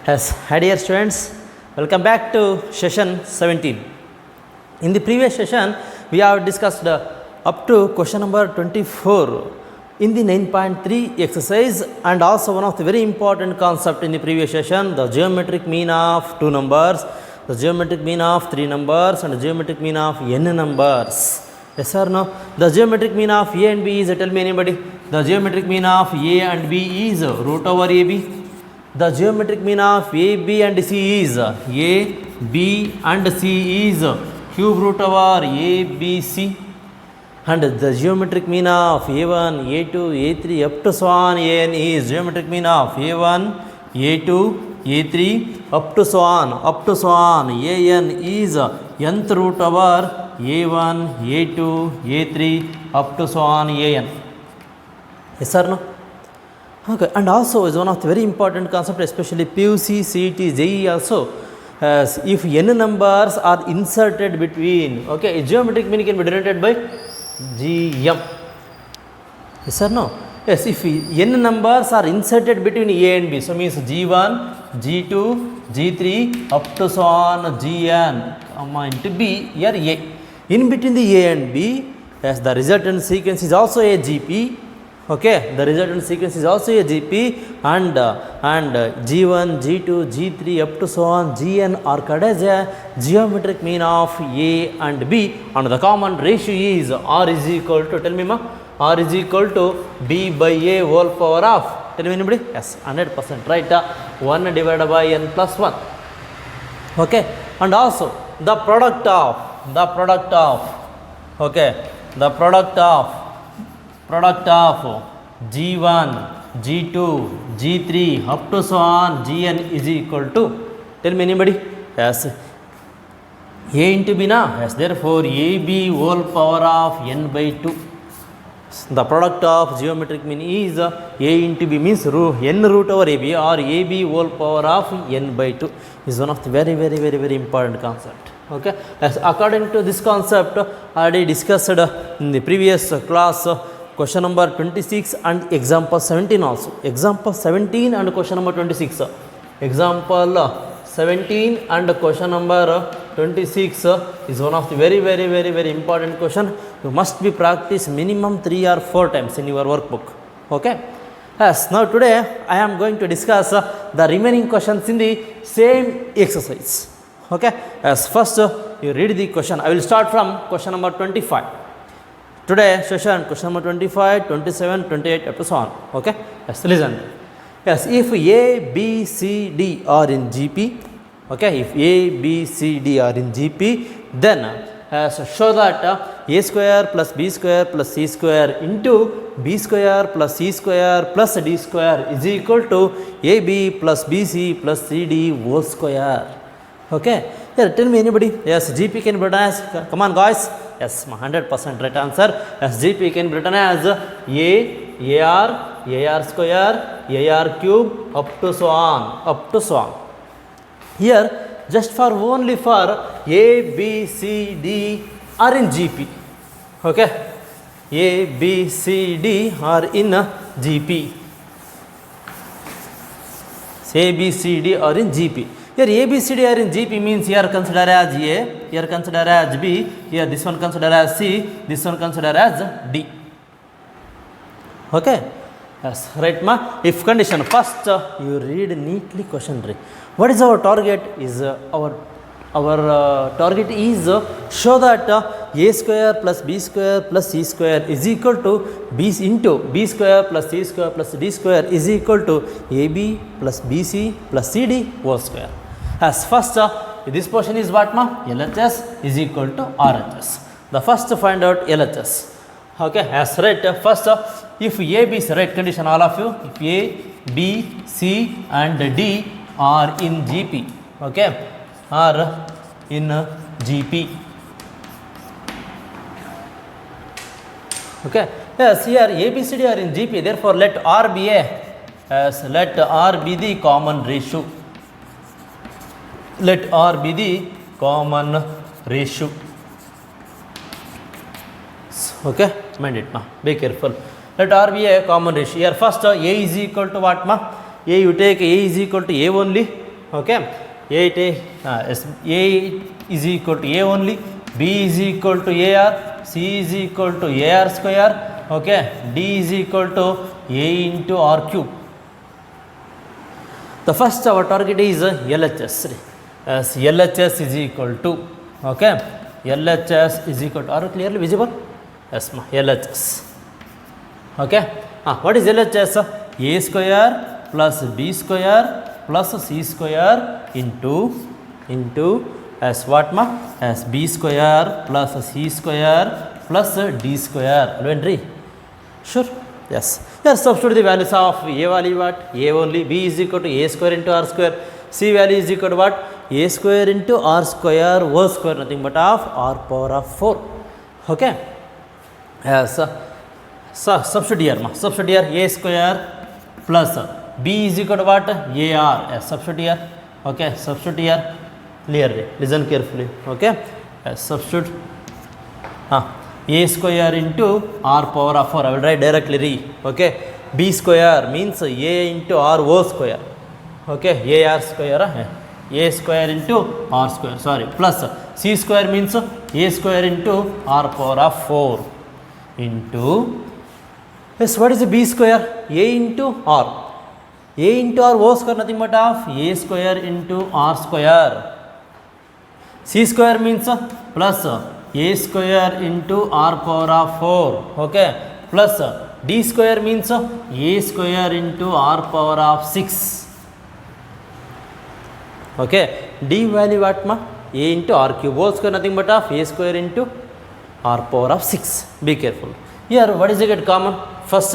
Yes, hi dear students, welcome back to session 17. In the previous session, we have discussed up to question number 24 in the 9.3 exercise, and also one of the very important concept in the previous session, the geometric mean of two numbers, the geometric mean of three numbers, and the geometric mean of n numbers. Yes or no? The geometric mean of A and B is, tell me anybody, the geometric mean of A and B is root over AB. The geometric mean of A, B and C is A, B and C is cube root over A, B, C, and the geometric mean of A1, A2, A3 up to so on An is geometric mean of A1, A2, A3 up to so on An is nth root over A1, A2, A3 up to so on An. Yes or no? Okay, and also is one of the very important concept, especially PUC, CET, JEE also, as if n numbers are inserted between, okay, geometric mean can be denoted by GM. Yes or no? Yes, if n numbers are inserted between A and B, so means G1, G2, G3 up to so on Gn, comma into B, here A. In between the A and B, as the resultant sequence is also a GP. Okay, the resultant sequence is also a GP, and G1, G2, G3 up to so on Gn are called as a geometric mean of A and B, and the common ratio is R is equal to, tell me ma, R is equal to B by A whole power of, tell me anybody? Yes, 100% right, 1 divided by n plus 1. Okay, and also the product of, okay, the product of G1, G2, G3 up to so on Gn is equal to, tell me anybody? Yes, A into B na? Yes, therefore AB whole power of n by 2. The product of geometric mean is A into B means n root over AB or AB whole power of n by 2 is one of the very important concept. Okay, as according to this concept already discussed in the previous class, question number 26 and example 17 also. Example 17 and question number 26. Example 17 and question number 26 is one of the very important question. You must be practice minimum 3 or 4 times in your workbook. Okay. Yes, now today I am going to discuss the remaining questions in the same exercise. Okay. As first you read the question. I will start from question number 25. Today session question number 25, 27, 28 up to so on. Okay. Yes, listen. Yes, if A, B, C, D are in GP, okay, if A, B, C, D are in GP, then show that A square plus B square plus C square into B square plus C square plus D square is equal to AB plus BC plus CD whole square. Okay. Here, tell me anybody. Yes, GP can be written as, come on guys. Yes, 100% right answer. As GP can be written as AR square, AR cube up to so on. Here, just for only for A, B, C, D are in GP. Okay, A, B, C, D are in GP. A, B, C, D are in GP. Here A, B, C, D are in GP means here consider as A, here consider as B, here this one consider as C, this one consider as D. Okay. Yes, right ma. If condition first you read neatly question. What is our target? Is our target is show that A square plus B square plus C square is equal to B into B square plus C square plus D square is equal to AB plus BC plus CD whole square. As first this portion is what ma? LHS is equal to RHS. The first find out LHS. Okay, as right first if A, B is right condition all of you, if A, B, C and D are in GP, okay, are in GP. Okay, yes, here A, B, C, D are in GP, therefore let R be let R be the common ratio. Let R be the common ratio. Okay, mind it ma, be careful. Let R be a common ratio. Here first A is equal to what ma? A you take A is equal to A only. Okay, A is equal to A only, B is equal to AR, C is equal to AR square, okay, D is equal to A into R cube. The first our target is LHS. As LHS is equal to, okay, LHS is equal to, are you clearly visible? Yes, ma, LHS. Okay, what is LHS? A square plus B square plus C square into as what, ma? As B square plus C square plus D square. Alvendri? Sure. Yes. Here substitute the values of A value what? A only. B is equal to A square into R square. C value is equal to what? A square into R square whole square, nothing but of R power of 4. Okay. Yes. So substitute here, ma. Substitute here A square plus B is equal to what? AR. Yes. Substitute here. Okay. Substitute here. Clearly. Listen carefully. Okay. Yes. Substitute. A square into R power of 4. I will write directly. Okay. B square means A into R whole square. Okay. AR square. A square into R square. Sorry. Plus C square means A square into R power of 4 into. Yes. What is the B square? A into R. A into R whole square, nothing but of A square into R square. C square means plus A square into R power of 4, okay, plus D square means A square into R power of 6, okay. D value what, ma? A into R cube whole square, nothing but of A square into R power of 6. Be careful. Here what is it get common? First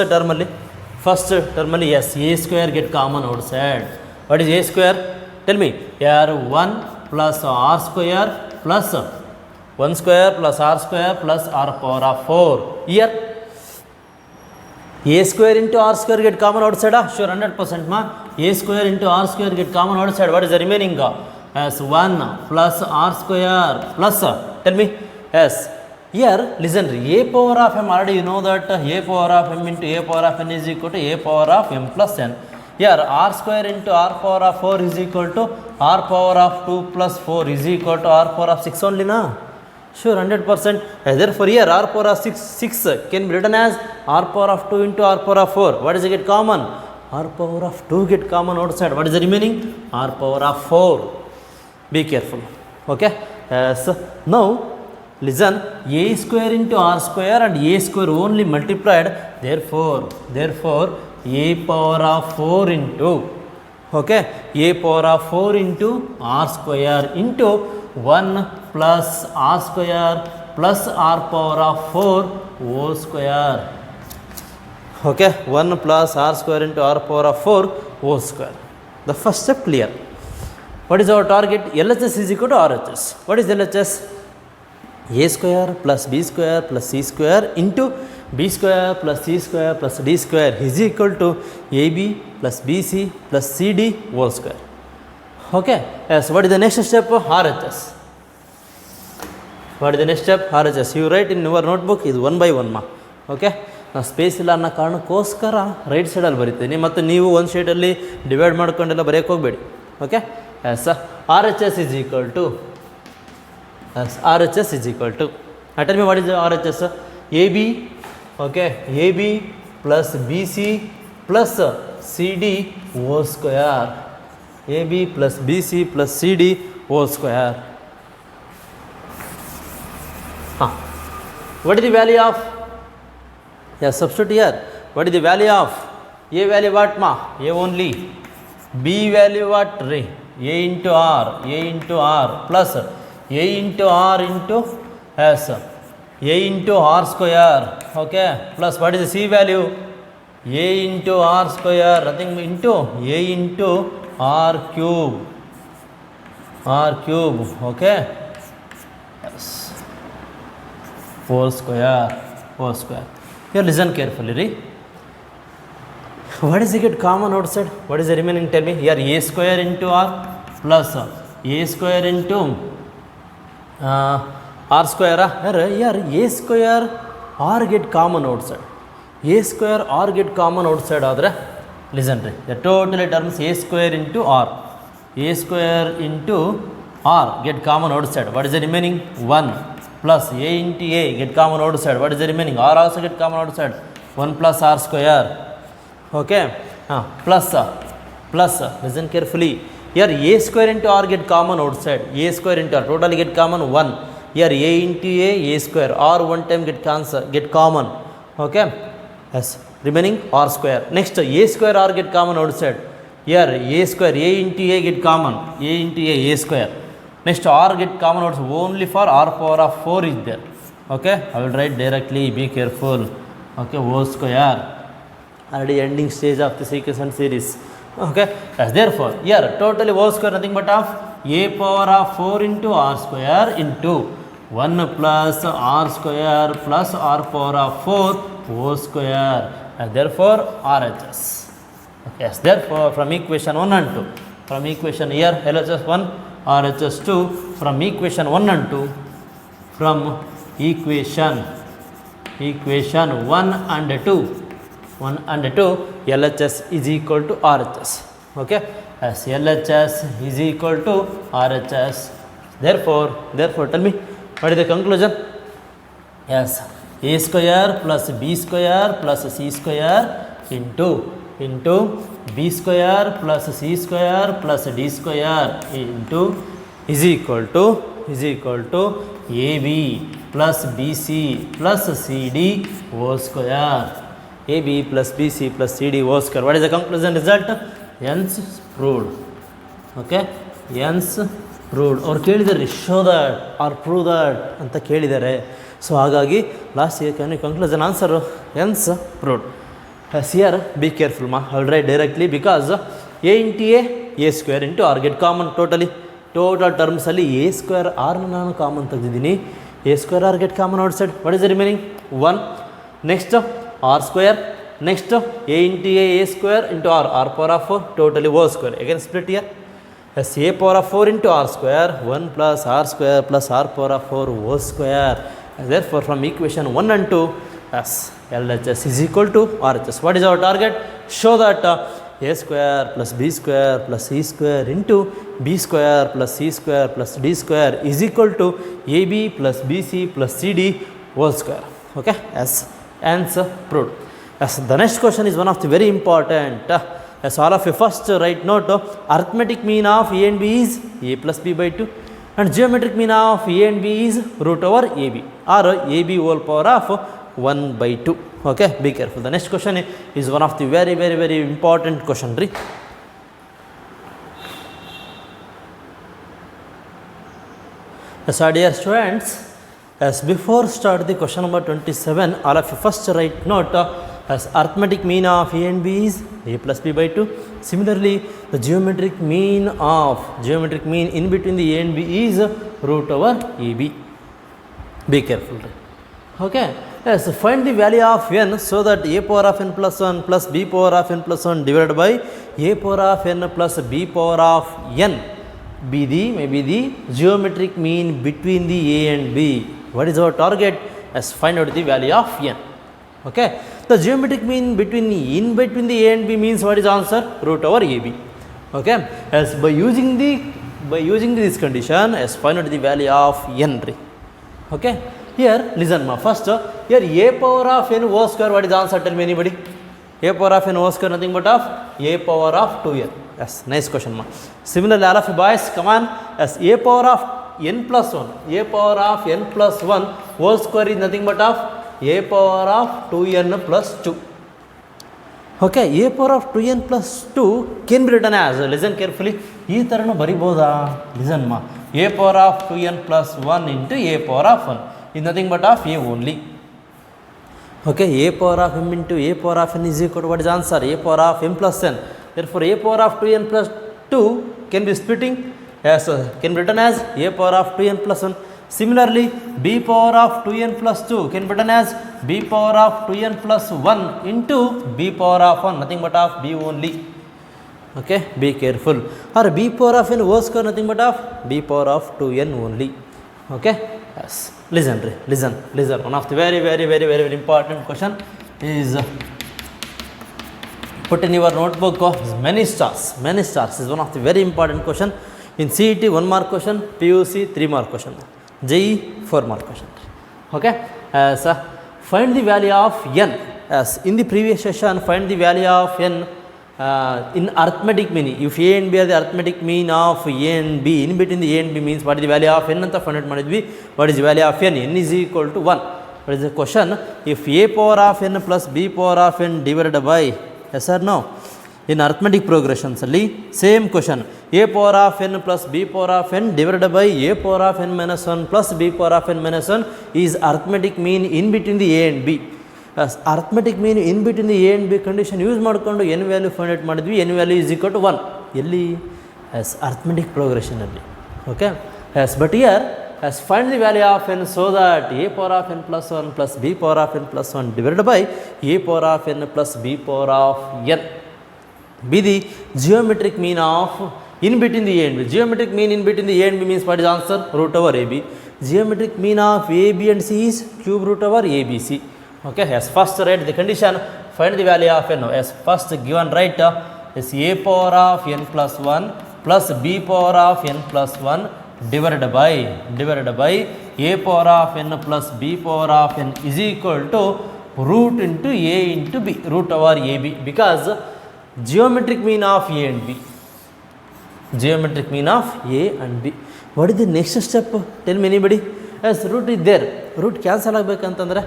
termally, yes, A square get common outside. What is A square? Tell me. Here 1 plus R square plus 1 square plus R square plus R power of 4. Here A square into R square get common outside. Sure, 100%, ma. A square into R square get common outside. What is the remaining? As 1 plus R square plus, tell me. Yes. Here listen, A power of M, already you know that A power of M into A power of N is equal to A power of M plus N. Here R square into R power of 4 is equal to R power of 2 plus 4 is equal to R power of 6 only, na? Sure, 100%. Therefore here R power of 6 can be written as R power of 2 into R power of 4. What is it get common? R power of 2 get common outside. What is the remaining? R power of 4. Be careful. Okay. So now listen, A square into R square and A square only multiplied. Therefore A power of 4 into, okay, A power of 4 into R square into 1 plus R square plus R power of 4 whole square. Okay, 1 plus R square into R power of 4 whole square. The first step clear. What is our target? LHS is equal to RHS. What is LHS? A square plus B square plus C square into B square plus C square plus D square is equal to AB plus BC plus CD whole square. Okay. Yes. What is the next step? RHS. What is the next step? RHS. You write in your notebook is 1 by 1, ma. Okay. ನಾನು space ಇಲ್ಲ ಅನ್ನೋ ಕಾರಣಕ್ಕೋಸ್ಕರ right ಸೈಡಲ್ಲಿ ಬರಿತೀನಿ, ಮತ್ತು ನೀವು ಒಂದು ಸೈಡಲ್ಲಿ ಡಿವೈಡ್ ಮಾಡ್ಕೊಂಡೆಲ್ಲ ಬರೆಯೋಕ್ಕೆ ಹೋಗಬೇಡಿ. Okay. Yes R H S is equal to, RHS is equal to, tell me what is the RHS? AB, okay, AB plus BC plus CD whole square. AB plus BC plus CD whole square. What is the value of, substitute here. What is the value of A value what, ma? A only. B value what? A into R plus A into R into S, A into R square, okay, plus what is the C value? A into R square, nothing into A into R cube, okay, yes, whole square. Here listen carefully. What is it get common outside? What is the remaining? Tell me. Here A square into R plus A square into R square. Here A square R get common outside. A square R get common outside. Listen, the total terms A square into R. a square into r, get common outside. What is the remaining? 1 plus a into a, get common outside. What is the remaining? R also get common outside. 1 plus r square. Okay. Plus, listen carefully. Here a square into r get common outside. A square into r, totally get common 1. Here a into a square. R one time get common. Okay. Yes. Remaining r square. Next, a square r get common outside. Here a square, a into a get common. A into a square. Next, r get common outside only for r power of 4 is there. Okay. I will write directly. Be careful. Okay. Whole square. Already ending stage of this equation series. Okay. Yes, therefore, here totally whole square nothing but of a power of 4 into r square into 1 plus r square plus r power of 4 whole square. And therefore, RHS. Okay. Yes, therefore, from equation 1 and 2, from equation here LHS 1, RHS 2, from equation 1 and 2, from equation 1 and 2, 1 and 2, LHS is equal to RHS. Okay. As LHS is equal to RHS. Therefore, tell me, what is the conclusion? Yes, a square plus b square plus c square into b square plus c square plus d square into is equal to ab plus bc plus cd whole square. AB plus BC plus CD whole square. What is the conclusion result? Hence proved. Okay. Hence proved. Or ಕೇಳಿದರೆ show that or prove that ಅಂತ ಕೇಳಿದ್ದಾರೆ. So ಹಾಗಾಗಿ ಲಾಸ್ಟಿಗೆ conclusion answer hence proved. Here be careful ma. I will write directly because a into a square into r get common totally. Total terms ಅಲ್ಲಿ a square r ನಾನು common ತೆಗೆದಿದ್ದೀನಿ. a square r get common outside. What is the remaining? 1. Next, r square. Next, a into a square into r power of 4, totally whole square. Again split here. As a power of 4 into r square, 1 plus r square plus r power of 4 whole square. And therefore, from equation 1 and 2, as LHS is equal to RHS. What is our target? Show that a square plus b square plus c square into b square plus c square plus d square is equal to ab plus bc plus cd whole square. Okay. As answer proved. Yes, the next question is one of the very important. Yes, all of you first write note. Arithmetic mean of a and b is a plus b by 2 and geometric mean of a and b is root over ab or ab whole power of 1 by 2. Okay, be careful. The next question is one of the very important question. Yes, dear students, as before start the question number 27, all of you first write note. As arithmetic mean of a and b is a plus b by 2. Similarly, the geometric mean in between the a and b is root over ab. Be careful. Okay. Yes, find the value of n so that a power of n plus 1 plus b power of n plus 1 divided by a power of n plus b power of n may be the geometric mean between the a and b. What is our target? As find out the value of n. Okay. The geometric mean between the a and b means what is answer? Root over ab. Okay. As by using this condition, as find out the value of n. Okay. Here listen ma. First here a power of n whole square, what is the answer? Tell me anybody. A power of n whole square nothing but of a power of 2n. Yes, nice question ma. Similarly, all of you boys, come on. As a power of n plus 1, a power of n plus 1 whole square is nothing but of a power of 2n plus 2. Okay, a power of 2n plus 2 can be written as, listen carefully, ee taranu bariboda. Listen ma, a power of 2n plus 1 into a power of 1 is nothing but of a only. Okay, a power of m into a power of n is equal to what is answer? A power of m plus n. Therefore, a power of 2n plus 2 can be splitting as can be written as a power of 2n plus 1. Similarly, b power of 2n plus 2 can be written as b power of 2n plus 1 into b power of 1, nothing but of b only. Okay, be careful. Or b power of n whole square nothing but of b power of 2n only. Okay, yes. Listen. One of the very important question is put in your notebook many stars. Many stars is one of the very important question. In CET 1 mark question, PUC 3 mark question, JE 4 mark question. Okay, as find the value of n. As in the previous session, find the value of n in arithmetic mean. If a and b are the arithmetic mean of a and b, in between the a and b means what is the value of n anta find out madidvi. What is the value of n? N is equal to 1. What is the question? If a power of n plus b power of n divided by, yes or no? In arithmetic progressions ಅಲ್ಲಿ same question, a power of n plus b power of n divided by a power of n minus 1 plus b power of n minus 1 is arithmetic mean in between the a and b. Arithmetic mean in between the a and b condition use ಮಾಡಿಕೊಂಡು n value find out ಮಾಡಿದ್ವಿ. n value is equal to 1 ಎಲ್ಲಿ? As arithmetic progression ಅಲ್ಲಿ. Okay, as but here as find the value of n so that a power of n plus 1 plus b power of n plus 1 divided by a power of n plus b power of n be the geometric mean of in between the a and b. Geometric mean in between the a and b means what is answer? Root over ab. Geometric mean of a, b and c is cube root over abc. Okay, as first write the condition, find the value of n. As first given right is a power of n plus 1 plus b power of n plus 1 divided by a power of n plus b power of n is equal to root into a into b, root over ab, because geometric mean of a and b. Geometric mean of a and b. What is the next step? Tell me anybody. As root is there, root cancel ಆಗಬೇಕಂತಂದ್ರೆ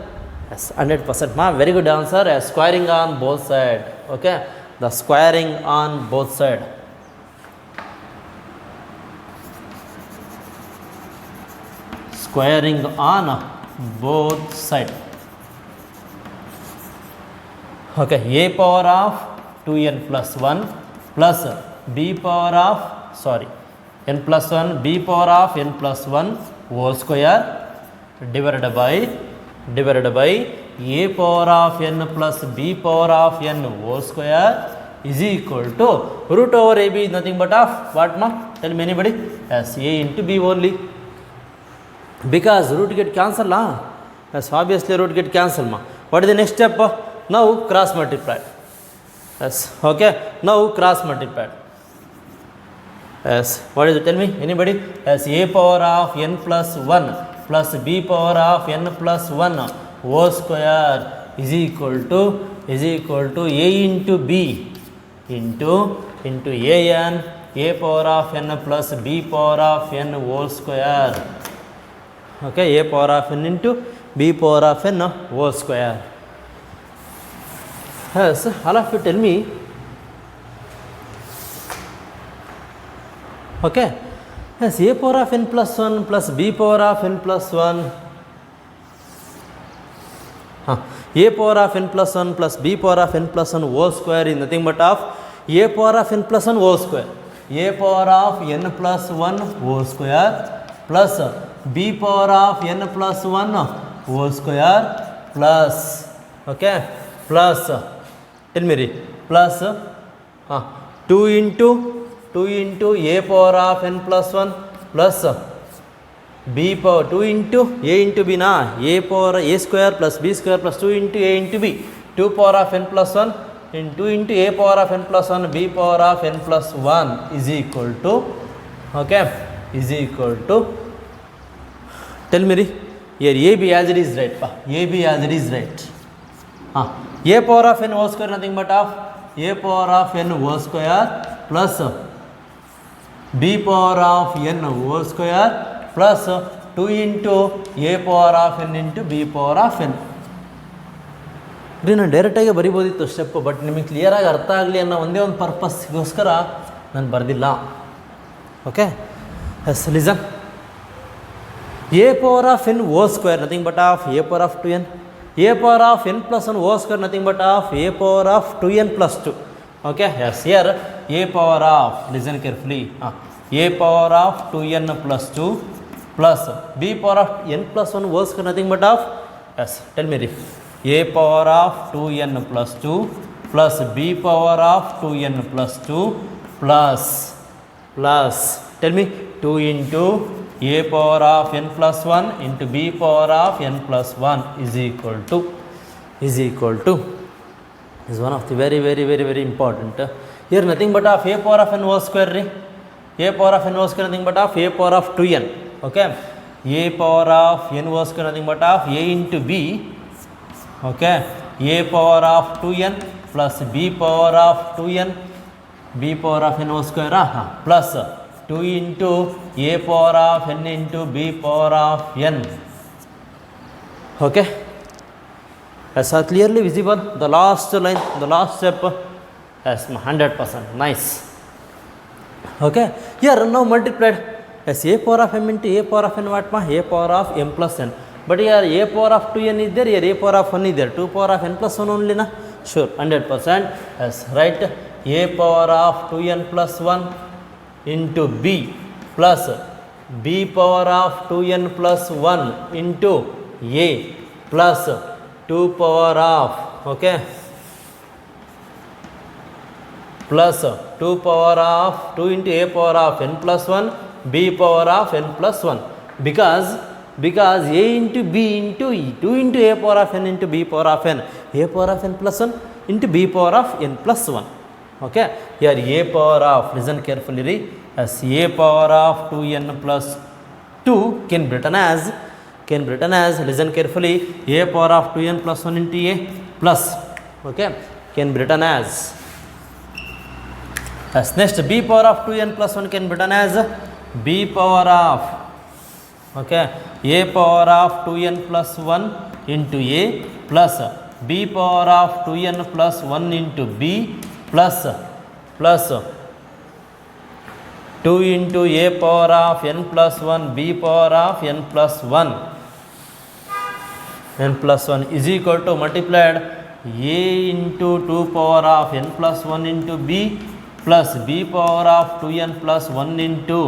yes 100% ma, very good answer. As squaring on both side. Okay, the squaring on both side. Squaring on both side. Okay, a power of 2n plus 1 plus b power of n plus 1 b power of n plus 1 whole square divided by a power of n plus b power of n whole square is equal to root over ab is nothing but of what ma? Tell me anybody. As a into b only, because root get cancel as obviously root get cancel ma. What is the next step? Now cross multiplied. Yes, okay, now cross multiplied. Yes, what is it? Tell me anybody. As a power of n plus 1 plus b power of n plus 1 whole square is equal to a into b into a n a power of n plus b power of n whole square. Okay, a power of n into b power of n whole square. Yes, all of you tell me. Okay, yes, a power of n plus 1 plus b power of n plus 1 a power of n plus 1 plus b power of n plus 1 whole square is nothing but of a power of n plus 1 whole square, a power of n plus 1 whole square plus b power of n plus 1 whole square plus, okay, plus tell me read, plus 2 into a power of n plus 1 plus b power 2 into a into b na, a power a square plus b square plus 2 into a into b, 2 power of n plus 1 and 2 into a power of n plus 1 b power of n plus 1 is equal to, okay, is equal to, tell me here ab as it is right pa, ab as it is right. A power of n whole square nothing but of a power of n whole square plus b power of n whole square plus 2 into a power of n into b power of n. ನಾನು ಡೈರೆಕ್ಟಾಗಿ ಬರಿಬೋದಿತ್ತು step, but ನಿಮಗೆ ಕ್ಲಿಯರಾಗಿ ಅರ್ಥ ಆಗಲಿ ಅನ್ನೋ ಒಂದೇ ಒಂದು ಪರ್ಪಸ್ಗೋಸ್ಕರ ನಾನು ಬರೆದಿಲ್ಲ. Okay, yes listen. a power of n whole square nothing but of a power of 2n, a power of n plus 1 whole square nothing but of a power of 2n plus 2. Okay, yes, here a power of, listen carefully, a power of 2n plus 2 plus b power of n plus 1 whole square nothing but of, yes, tell me a power of 2n plus 2 plus b power of 2n plus 2 plus tell me 2 into a power of n plus 1 into b power of n plus 1 is equal to is one of the very important. Here nothing but of a power of n whole square re. A power of n whole square nothing but of a power of 2n. Okay, a power of n whole square nothing but of a into b. Okay, a power of 2n plus b power of 2n, b power of n whole square plus 2 into a power of n into b power of n. Okay, as are clearly visible, the last line, the last step, as 100%. Nice. Okay, here now multiplied as a power of m into a power of n what ma? A power of m plus n. But here a power of 2n is there, here a power of 1 is there, 2 power of n plus 1 only na? Sure, 100%. As right, a power of 2n plus 1 into b plus b power of 2n plus 1 into a plus 2 power of, okay, plus 2 power of 2 into a power of n plus 1 b power of n plus 1, because a into b into 2 into a power of n into b power of n, a power of n plus 1 into b power of n plus 1. Okay, here a power of, listen carefully re, as a power of 2n plus 2 can be written as, listen carefully, a power of 2n plus 1 into a plus, okay, can be written as next b power of 2n plus 1 can be written as b power of, okay, a power of 2n plus 1 into a plus b power of 2n plus 1 into b plus 2 into a power of n plus 1 b power of n plus 1 is equal to multiplied a into 2 power of n plus 1 into b plus b power of 2n plus 1 into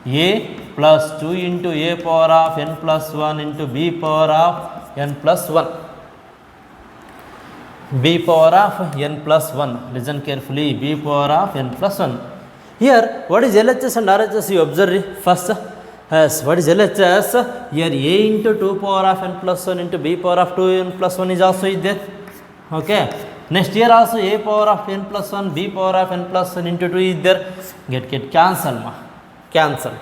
a plus 2 into a power of n plus 1 into b power of n plus 1. b power of n plus 1, listen carefully, b power of n plus 1. Here what is LHS and RHS, you observe first. As what is LHS? Here a into 2 power of n plus 1 into b power of 2n plus 1 is also is there. Okay, next here also a power of n plus 1 b power of n plus 1 into 2 is there. Get cancel ma, cancel.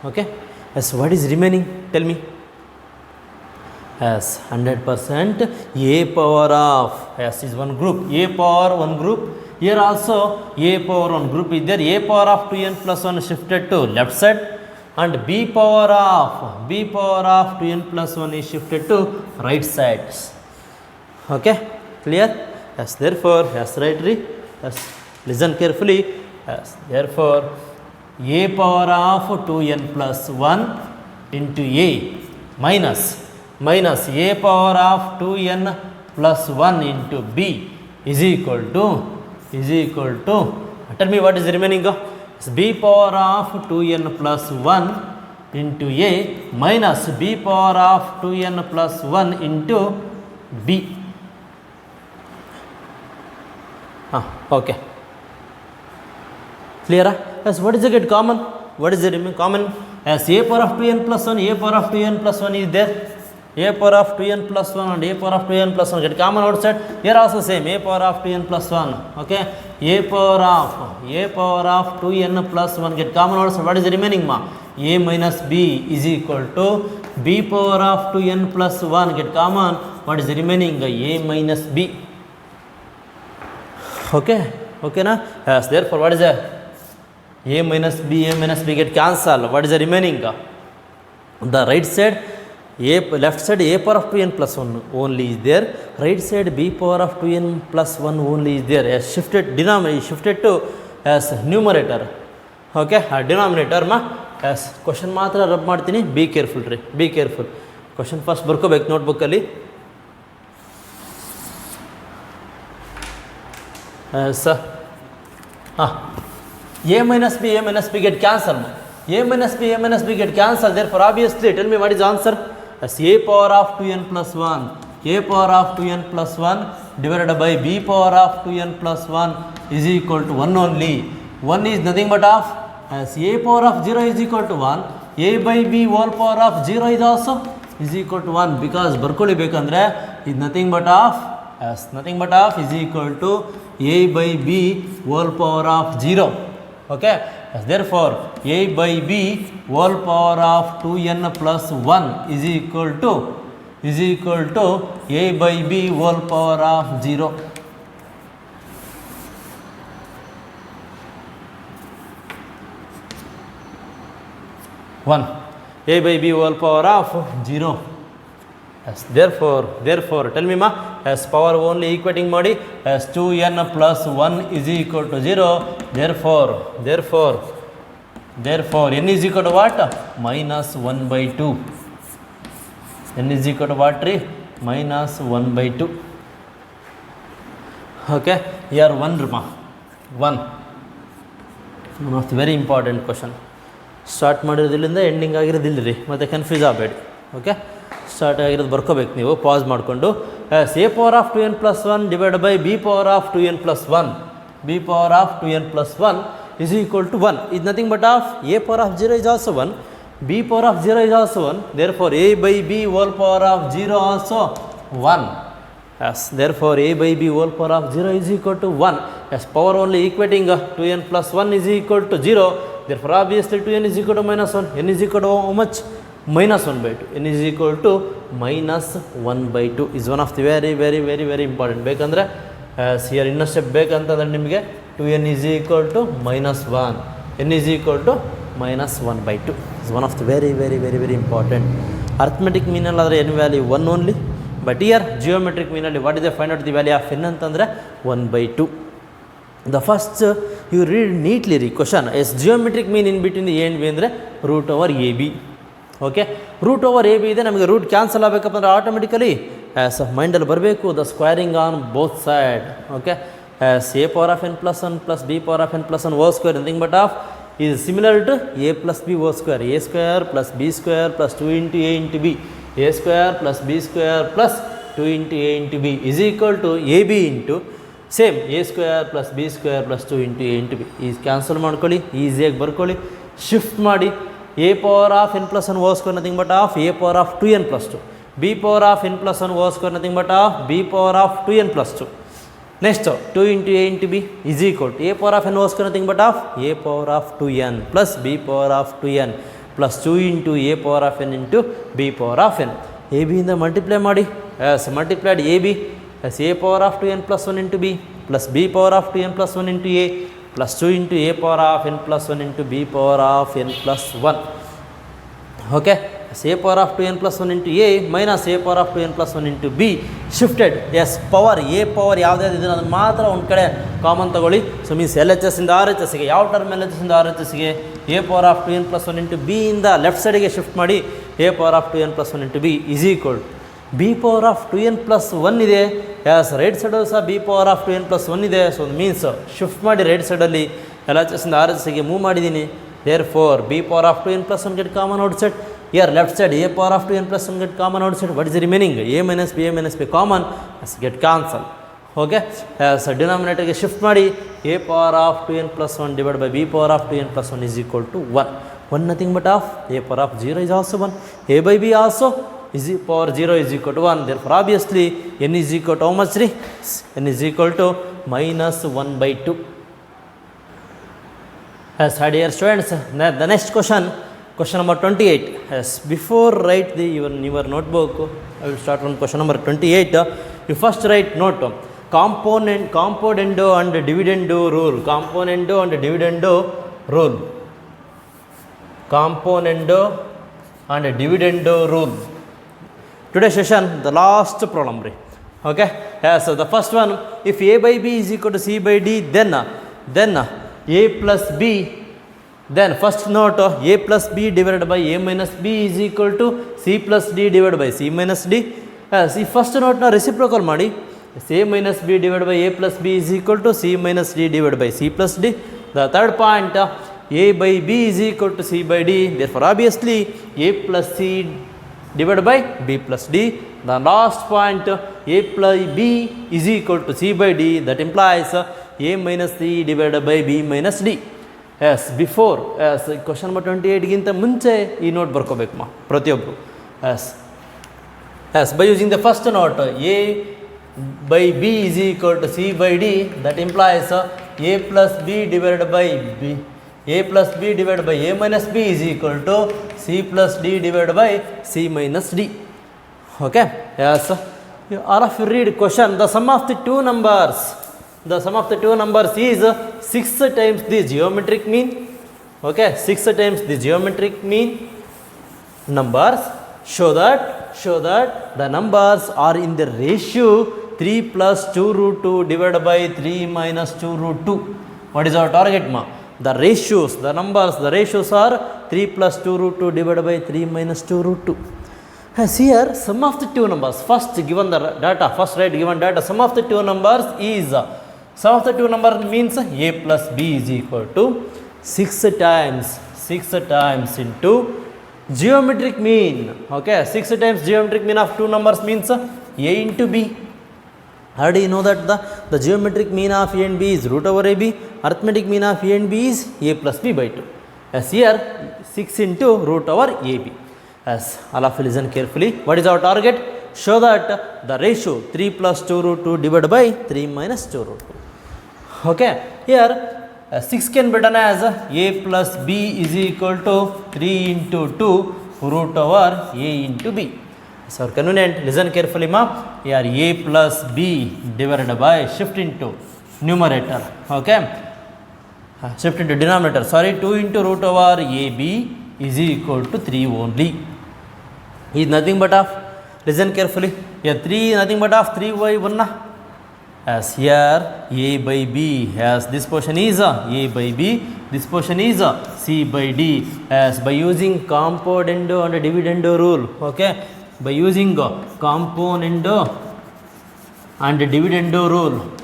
Okay, as what is remaining, tell me? As 100% a power of, as is one group, a power one group. Here also a power one group is there, a power of 2n plus 1 shifted to left side, and b power of 2n plus 1 is shifted to right sides. Okay, clear? Yes, therefore, yes, right, yes, listen carefully. Yes, therefore, a power of 2n plus 1 into a minus a power of 2n plus 1 into b is equal to, tell me what is remaining? It's b power of 2n plus 1 into a minus b power of 2n plus 1 into b. Okay, clear? As what is the get common? What is the common? As a power of 2n plus 1, a power of 2n plus 1 is there. A power of 2n plus 1 and a power of 2n plus 1 get common outside. Here also same, a power of 2n plus 1. Okay, a power of 2n plus 1 get common outside. What is the remaining ma? A minus b is equal to b power of 2n plus 1 get common. What is the remaining? A minus b. Okay, okay na? Yes, therefore what is the a minus b get cancel. What is the remaining? The right side, left side a power of 2n plus 1 only is there, right side b power of 2n plus 1 only is there. As shifted denominator, shifted to as numerator. Okay, denominator ma, as question matra rub ಮಾಡ್ತೀನಿ, be careful ರೀ, be careful. Question first ಬರ್ಕೋಬೇಕು notebook ಅಲ್ಲಿ. A minus b get cancelled. A minus b get cancelled. Therefore, obviously, tell me what is the answer? As a power of 2n plus 1. A power of 2n plus 1 divided by b power of 2n plus 1 is equal to 1 only. 1 is nothing but of, as a power of 0 is equal to 1. A by b whole power of 0 is also is equal to 1. Because ಬರ್ಕೊಳ್ಳಿ ಬೇಕಂದ್ರೆ is nothing but of, as nothing but of is equal to a by b whole power of 0. Okay, as therefore a by b whole power of 2n plus 1 is equal to a by b whole power of 0. A by b whole power of 0. Yes, therefore tell me ma, as power only equating ಮಾಡಿ as 2n plus 1 is equal to 0. Therefore n is equal to what? Minus 1 by 2. n is equal to what? Minus 1 by 2. Okay, here 1 ma, 1 of the very important question. Start ಮಾಡಿರೋದಿಲ್ಲಿಂದ ending ಆಗಿರೋದಿಲ್ಲ ರೀ, ಮತ್ತು confuse ಆಗಬೇಡಿ. Okay, start ಆಗಿರೋದು ಬರ್ಕೋಬೇಕು ನೀವು pass ಮಾಡಿಕೊಂಡು. Yes a power of 2n plus 1 divide by b power of 2n plus 1 is equal to 1 is nothing but of a power of 0 is also 1, b power of 0 is also 1. Therefore a by b whole power of 0 also 1. Yes, therefore a by b whole power of 0 is equal to 1. Yes, power only equating 2n plus 1 is equal to 0. Therefore obviously 2n is equal to minus 1. n is equal to how much? Minus 1 by 2. n is equal to minus 1 by 2 is one of the very important. ಬೇಕಂದರೆ here ಇನ್ನೊಂದು step ಬೇಕಂತಂದರೆ ನಿಮಗೆ 2n is equal to minus 1, n is equal to minus 1 by 2 is one of the very important. Arithmetic mean ಅಲ್ಲಾದರೆ n value 1 only, but here geometric mean ಅಲ್ಲಿ what is the find out the value of n ಅಂತಂದರೆ 1 by 2. The first you read neatly question is geometric mean in between the a and b ಅಂದರೆ root over ab. Okay, root over a b ಇದೆ, ನಮಗೆ root cancel ಆಗಬೇಕಪ್ಪ ಅಂದರೆ automatically as ಮೈಂಡಲ್ಲಿ ಬರಬೇಕು the squaring on both side. Okay, as a power of n plus 1 plus b power of n plus 1 whole square nothing but of is similar to a plus b whole square, a square plus b square plus 2 into a into b, a square plus b square plus 2 into a into b is equal to a b into same a square plus b square plus 2 into a into b. Is cancel ಮಾಡ್ಕೊಳ್ಳಿ, ಈಸಿಯಾಗಿ ಬರ್ಕೊಳ್ಳಿ, shift ಮಾಡಿ. a power of n plus 1 whole square nothing but of a power of 2n plus 2, b power of n plus 1 whole square nothing but of b power of 2n plus 2. Next 2 into a into b is equal to a power of n whole square nothing but of a power of 2n plus b power of 2n plus 2 into a power of n into b power of n. ab ಇಂದ multiply ಮಾಡಿ, as multiplied ab as a power of 2n plus 1 into b plus b power of 2n plus 1 into a plus 2 into a power of n plus 1 into b power of n plus 1. Okay, as a power of 2n plus 1 into a minus a power of 2n plus 1 into b shifted. Yes, power a power ಯಾವುದಾದ್ರು ಇದೆ ಅದನ್ನು ಮಾತ್ರ ಒಂದು ಕಡೆ common ತಗೊಳ್ಳಿ. So means L H S ಇಂದ R H ಎಸ್ಗೆ, ಯಾವ ಟರ್ಮ್ ಎಲ್ ಎಚ್ ಎಸ್ ಇಂದ ಆರ್ ಎಚ್ ಎಸ್ಗೆ a power of 2n plus 1 into b ಇಂದ ಲೆಫ್ಟ್ ಸೈಡಿಗೆ ಶಿಫ್ಟ್ ಮಾಡಿ a power of 2n plus 1 into b is equal to b power of 2n plus 1 ಇದೆ. S right ಸೈಡಲ್ಲಿ ಸಹ b power of 2n plus 1 ಇದೆ. So means shift ಮಾಡಿ right ಸೈಡಲ್ಲಿ L H S ಇಂದ R H ಎಸ್ಗೆ move ಮಾಡಿದ್ದೀನಿ. Therefore b power of 2n plus 1 get common outside. Here left side a power of 2n plus 1 get common outside. What is the remaining? a minus b common as get cancel. Okay, as denominator ge shift ಮಾಡಿ a power of 2n plus 1 divided by b power of 2n plus 1 is equal to 1. 1 nothing but of a power of 0 is also 1. a by b also is power 0 is equal to 1. Therefore obviously n is equal to how much? n is equal to minus 1 by 2. As dear students, the next question number 28. As before write your notebook, I will start from question number 28. You first write note componendo and dividendo rule. Componendo and dividendo rule. Componendo and dividendo rule. Today's session, the last problem. Okay. So the first one, if a by b is equal to c by d, then a plus b, then first note a plus b divided by a minus b is equal to c plus d divided by c minus d. See first note na reciprocal ಮಾಡಿ, a minus b divided by a plus b is equal to c minus d divided by c plus d. The third point, a by b is equal to c by d. Therefore obviously a plus c divided by b plus d. The last point, a plus b is equal to c by d. That implies a minus c divided by b minus d. Yes, before question number 28 ಗಿಂತ ಮುಂಚೆ ಈ note ಬರ್ಕೋಬೇಕು ಪ್ರತಿಯೊಬ್ಬರು. Yes, by using the first note a by b is equal to c by d. That implies a plus b divided by b. A plus b divided by a minus b is equal to c plus d divided by c minus d. Okay? Yes. All of you read question. The sum of the two numbers. The sum of the two numbers is 6 times the geometric mean. Okay? 6 times the geometric mean numbers. Show that the numbers are in the ratio 3 plus 2 root 2 divided by 3 minus 2 root 2. What is our target, ma? The ratios, the numbers, the ratios are 3 plus 2 root 2 divided by 3 minus 2 root 2. As here, sum of the two numbers, first given the data, first write given data, sum of the two numbers is, sum of the two numbers means a plus b is equal to 6 times into geometric mean. Okay, 6 times geometric mean of two numbers means a into b. How do you know that the geometric mean of a and b is root over ab? Arithmetic mean of a and b is a plus b by 2. As here 6 into root over ab. As all of you listen carefully. What is our target? Show that the ratio 3 plus 2 root 2 divided by 3 minus 2 root 2. Okay. Here 6 can be done as a plus b is equal to 3 into 2 root over a into b. So convenient, listen carefully, ma. Here a plus b divided by, shift into numerator. Okay. Shift into denominator. Sorry, 2 into root over ab is equal to 3 only. Is nothing but of, listen carefully. Here 3 nothing but of 3 by 1. As here a by b, as this portion is a by b, this portion is c by d. As by using componendo and dividendo rule. Okay. By using componendo and dividendo rule,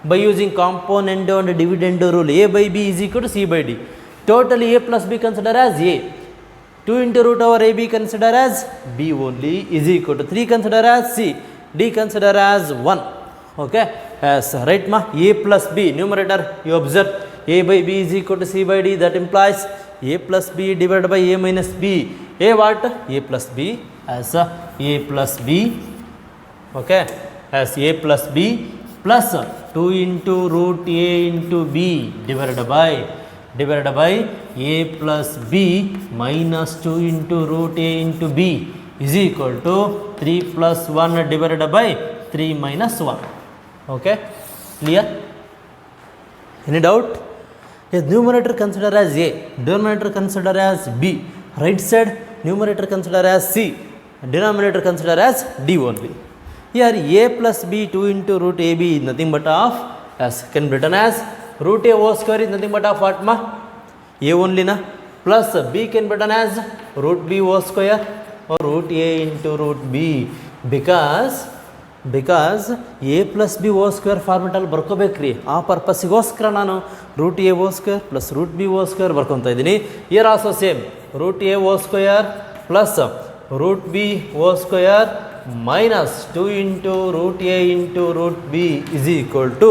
by using componendo and dividendo rule, a by b is equal to c by d. Totally a plus b consider as a. 2 into root over ab consider as b only is equal to 3 consider as c, d consider as 1. Okay. As right, ma, a plus b, numerator you observe a by b is equal to c by d. That implies a plus b divided by a minus b. A what? A plus b, as a plus b. Okay. As a plus b plus 2 into root a into b divided by a plus b minus 2 into root a into b is equal to 3 plus 1 divided by 3 minus 1. Okay. Clear? Any doubt? Yes, numerator consider as a, denominator consider as b, right side numerator consider as c, denominator consider as d only. Here a plus b 2 into root ab is nothing but of, as can be written as root a whole square is nothing but of what, ma? A only, na? Plus b can be written as root b whole square or root a into root b, because a plus b whole square format ಅಲ್ಲಿ ಬರ್ಕೋಬೇಕ್ರಿ. ಆ ಪರ್ಪಸ್ಸಿಗೋಸ್ಕರ ನಾನು root a whole square plus root b whole square ಬರ್ಕೊತಾ ಇದ್ದೀನಿ. Here also same, root a whole square plus root b whole square minus 2 into root a into root b is equal to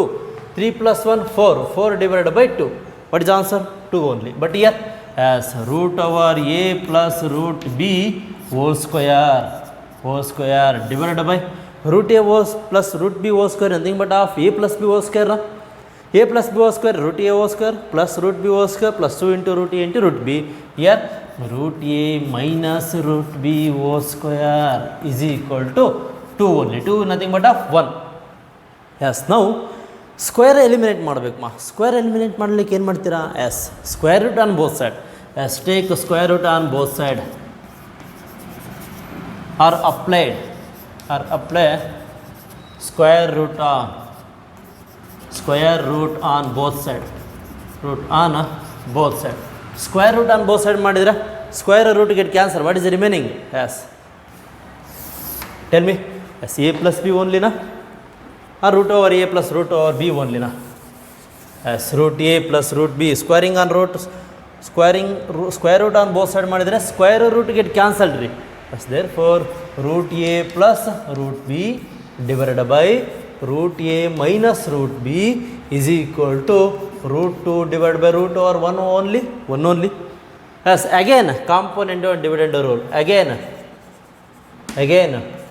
3 plus 1 4 divided by 2. What is the answer? 2 only. But here as root over a plus root b whole square divided by root a plus root b whole square, nothing but of a plus b whole square. A plus b whole square, root a whole square plus root b whole square plus 2 into root a into root b. Here root a minus root b whole square is equal to 2 only. 2 nothing but of 1. Yes, now square eliminate ಮಾಡಬೇಕು ಮಾ. Square eliminate ಮಾಡಲಿಕ್ಕೆ ಏನು ಮಾಡ್ತೀರಾ? Yes, square root on both side. Yes, take square root on both side or apply square root on both side. Square root on both side ಮಾಡಿದ್ರೆ square root get cancel. What is the remaining? Yes, tell me. Yes, a plus b only na, or root over a plus root over b only na? Yes, root a plus root b. Square root on both side ಮಾಡಿದ್ರೆ square root get cancelled ರೀ. Yes, therefore root a plus root b divided by root a minus root b is equal to root 2 divided by root over 1 only. Yes, again componendo and dividendo rule. Again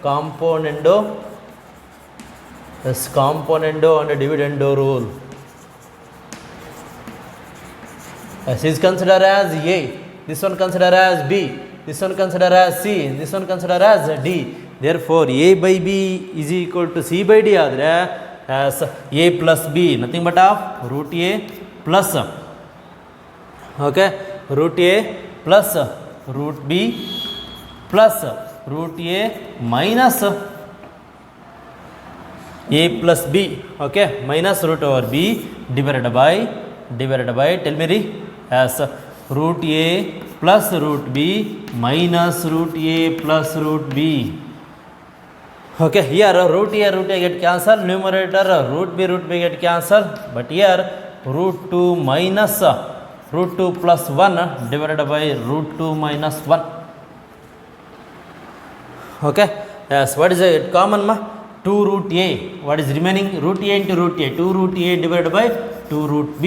componendo, yes, componendo and dividendo rule. Yes, is considered as A, this one considered as B, this one considered as C, this one considered as D. Therefore A by B is equal to C by D ಆದರೆ as A plus B, nothing but of root A plus, okay, root A plus root B plus root A minus A plus B, okay, minus root over B divided by tell me as root A plus root B minus root A plus root B. Okay, here root A get cancelled, numerator root B get cancelled, but here root 2 minus root 2 plus 1 divided by root 2 minus 1. Okay, yes, what is it common ma? 2 root A, what is remaining? Root A into root A, 2 root A divided by 2 root B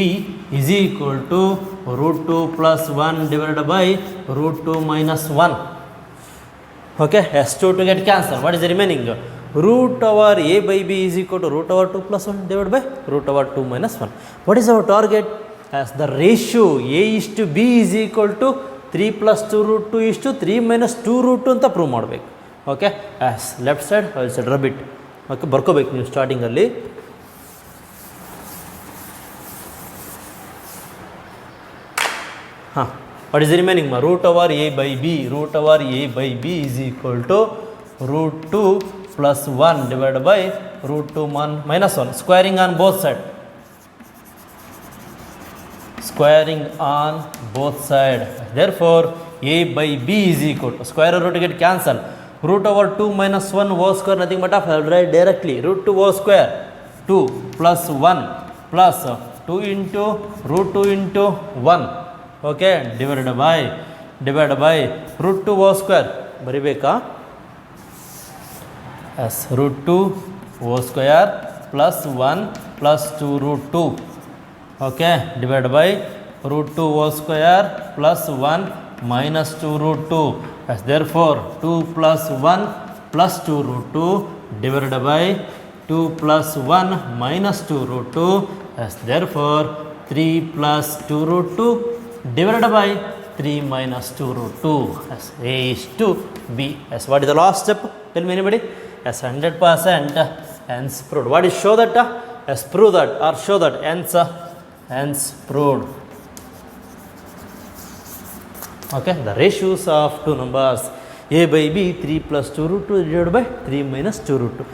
is equal to root 2 plus 1 divided by root 2 minus 1. Okay, yes, 2 to get cancelled. What is the remaining? Root over A by B is equal to root over 2 plus 1 divided by root over 2 minus 1. What is our target? As the ratio A is to B is equal to 3 plus 2 root 2 is to 3 minus 2 root 2 ಅಂತ prove ಮಾಡಬೇಕು. Okay, as left side right side ರಬಿಟ್. Okay, ಬರ್ಕೋಬೇಕು ನೀವು ಸ್ಟಾರ್ಟಿಂಗಲ್ಲಿ. ಹಾಂ, what is the remaining? Root over A by B, root over A by B is equal to root 2 plus 1 divided by root 2 minus 1, squaring on both sides. Squaring on both sides. Therefore, A by B is equal to, square root get cancelled, root over 2 minus 1 whole square, nothing but of, I'll write directly, root 2 whole square, 2 plus 1 plus 2 into root 2 into 1. Okay, divided by root 2 whole square, ಬರಿಬೇಕಾ? Yes, root 2 whole square plus 1 plus 2 root 2. Okay, divided by root 2 whole square plus 1 minus 2 root 2. Yes, therefore 2 plus 1 plus 2 root 2 divided by 2 plus 1 minus 2 root 2. Yes, therefore 3 plus 2 root 2 divided by 3 minus 2 root 2. Yes, A is to B. Yes, what is the last step? Tell me anybody. Yes, 100% hence proved. What is show that? Yes, prove that or show that. Hence proved. Okay, the ratios of two numbers A by B, 3 plus 2 root 2 divided by 3 minus 2 root 2.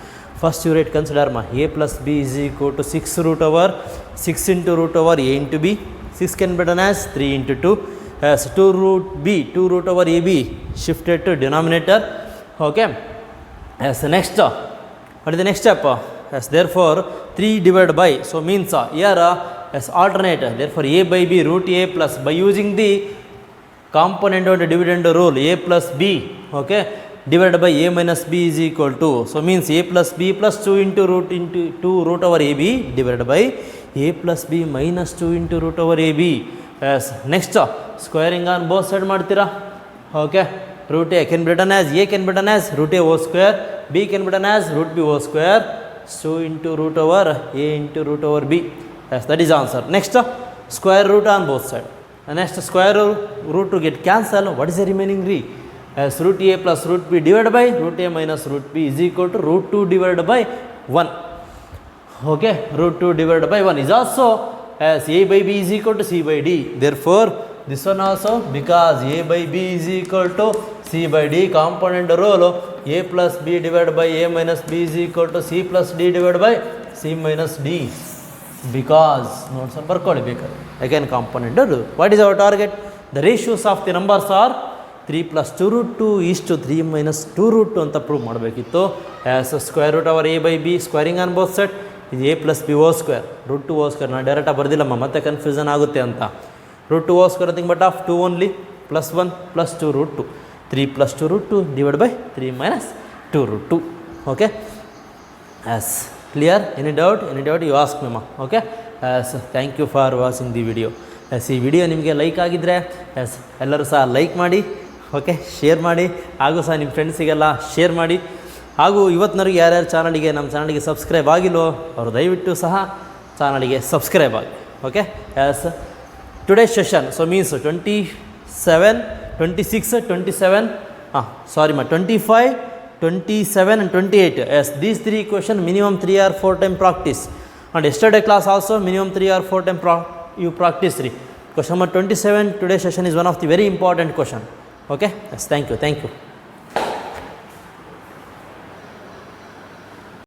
First you write, consider ma A plus B is equal to 6 root over 6 into root over A into B. 6 can be done as 3 into 2 as 2 root B, 2 root over AB shifted to denominator. Okay, as the next, what is the next step? As therefore 3 divided by, so means here as alternate, therefore A by B root A plus, by using the component and dividend rule, A plus B, okay, divided by A minus B is equal to, so means A plus B plus 2 into 2 root over AB divided by A plus B minus 2 into root over AB. As next squaring on both sides ಮಾಡ್ತೀರಾ. Okay, root A can be written as, A can be written as root A whole square, B can be written as root B whole square, 2 into root over A into root over B. Yes, that is answer. Next square root on both sides. Next square root to get cancelled. What is the remaining re? As root A plus root B divided by root A minus root B is equal to root 2 divided by 1. Okay, root 2 divided by 1 is also as A by B is equal to C by D. Therefore, this one also, because A by B is equal to C by D, component rule, A plus B divided by A minus B is equal to C plus D divided by C minus D. Because notes are ಬರ್ಕೊಳ್ಳಬೇಕು again component rule. What is our target? The ratios of the numbers are 3 plus 2 root 2 is to 3 minus 2 root 2 ಅಂತ prove ಮಾಡಬೇಕಿತ್ತು. as square root over A by B, squaring on both sides is A plus B whole square, root 2 whole square. ನಾನು ಡೈರೆಕ್ಟಾಗಿ ಬರ್ದಿಲ್ಲಮ್ಮ, ಮತ್ತೆ confusion ಆಗುತ್ತೆ ಅಂತ. root 2 whole square nothing but of 2 only, plus 1 plus 2 root 2, 3 plus 2 root 2 divided by 3 minus 2 root 2. Okay, as clear? Any doubt you ask me ma. Okay, as thank you for watching the video. as ಈ video ನಿಮಗೆ like ಆಗಿದ್ದರೆ S ಎಲ್ಲರೂ ಸಹ like ಮಾಡಿ, okay, share ಮಾಡಿ, ಹಾಗೂ ಸಹ ನಿಮ್ಮ ಫ್ರೆಂಡ್ಸಿಗೆಲ್ಲ ಶೇರ್ ಮಾಡಿ. ಹಾಗೂ ಇವತ್ತಿನವರೆಗೆ ಯಾರ್ಯಾರು ಚಾನಲಿಗೆ ನಮ್ಮ ಚಾನಲಿಗೆ ಸಬ್ಸ್ಕ್ರೈಬ್ ಆಗಿಲ್ಲೋ ಅವರು ದಯವಿಟ್ಟು ಸಹ ಚಾನಲಿಗೆ ಸಬ್ಸ್ಕ್ರೈಬ್ ಆಗಿ. Okay, yes today's session so means 27, 26, 27 25, 27 and 28. Yes, these 3 questions minimum 3 or 4 time practice, and yesterday class also minimum 3 or 4 time you practice 3. Question number 27 today's session is one of the very important question. Okay, yes, thank you.